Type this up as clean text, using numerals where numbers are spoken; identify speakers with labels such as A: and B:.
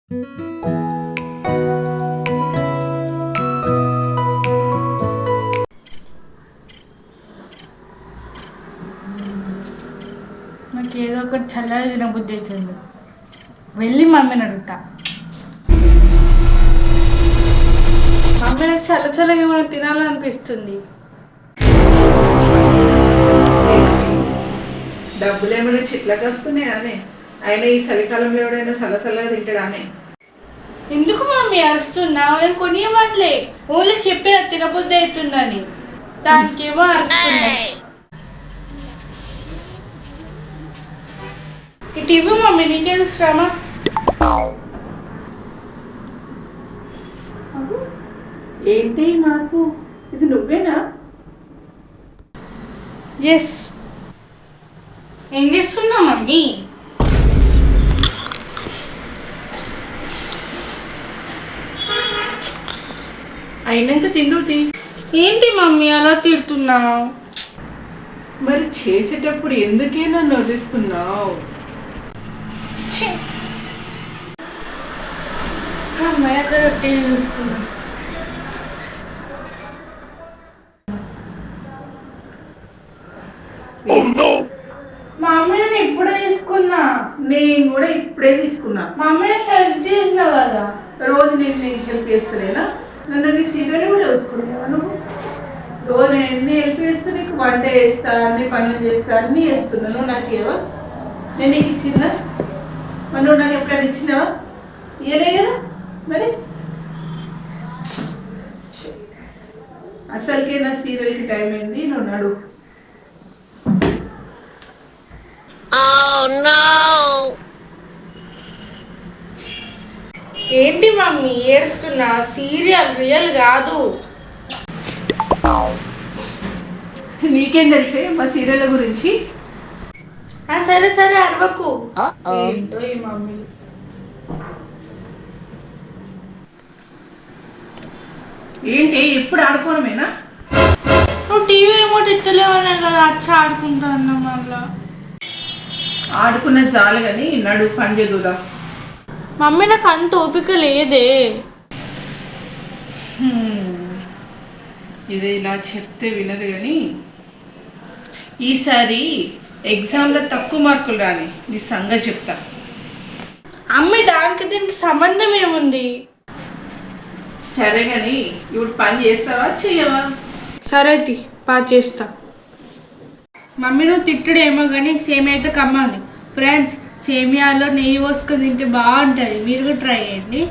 A: నాకు ఏదో ఒకటి చల్లగా తినబుద్ధి అవుతుంది. వెళ్ళి మమ్మీని అడుగుతా. మమ్మీ నాకు చల్ల చల్లగా ఏమైనా తినాలనిపిస్తుంది.
B: డబ్బులు ఏమైనా చెట్లకి వస్తున్నాయా అనే? అయినా ఈ చలికాలంలో ఎవడైనా చల్లగా తింటాడానే?
A: ఎందుకు మమ్మీ అరుస్తున్నావు? నేను కొనియమనిలే, ఓన్లీ చెప్పిన తినబుద్ధి అవుతుందని. దానికేమో అరుస్తున్నా. ఇటు ఇవ్వు మమ్మీ, నీకేది శ్రమ.
B: ఏంటి మార్పు? ఇది నువ్వేనా?
A: ఎస్. ఏం చేస్తున్నావు మమ్మీ?
B: అయినాక తిందుతి.
A: ఏంటి మమ్మీ అలా తిడుతున్నావు?
B: మరి చేసేటప్పుడు ఎందుకే నన్ను వదిలిస్తున్నావు?
A: అమ్మాయి టీవీ చూస్తున్నా. మమ్మీ నేను ఇప్పుడే తీసుకున్నా.
B: నేను కూడా ఇప్పుడే తీసుకున్నా.
A: మమ్మీ హెల్ప్ చేసినావు కదా.
B: రోజు నేను నీకు హెల్ప్ చేస్తలేనా? నన్ను నీ సీరియల్ కూడా చూసుకునేవా నువ్వు? రోజు నేను ఎన్ని హెల్ప్ చేస్తే నీకు వంట చేస్తా, అన్ని పనులు చేస్తా, అన్నీ చేస్తున్నా. నువ్వు నాకు ఏవా? నేను నీకు ఇచ్చిందా? మరి నువ్వు నాకు ఎప్పుడైనా ఇచ్చినావా? ఇయ్యలే కదా మరి. అసలుకే నా సీరియల్కి టైం అయింది, నువ్వు నడు.
A: ఏంటి మమ్మీ ఏడుస్తున్నా? సీరియల్ రియల్ కాదు.
B: నీకేం తెలిసే మా సీరియల్ గురించి?
A: సరే సరే అరవకు. ఏంటో ఈ మమ్మీ.
B: ఏంటి ఎప్పుడు ఆడుకోవడమేనా?
A: నువ్వు టీవీ రిమోట్ ఎత్తలేవనే కదా అచ్చా ఆడుకుంటా అన్నా. మళ్ళా
B: ఆడుకున్నది చాలు కానీ నడు పని చేదుదా.
A: మమ్మీ నాకు అంత ఓపిక లేదే.
B: ఇది ఇలా చెప్తే వినదు కానీ ఈసారి ఎగ్జామ్లో తక్కువ మార్కులు రాని నీ సంగతి చెప్తా.
A: అమ్మి దానికి దీనికి సంబంధం ఏముంది?
B: సరే కానీ ఇప్పుడు పని చేస్తావా చెయ్యవా?
A: సరే చేస్తా. మమ్మీ నువ్వు తిట్టుడేమో కానీ సేమియా అయితే కమ్మాలి. ఫ్రెండ్స్, సేమియాలో నెయ్యి పోసుకొని తింటే బాగుంటుంది. మీరు కూడా ట్రై చేయండి.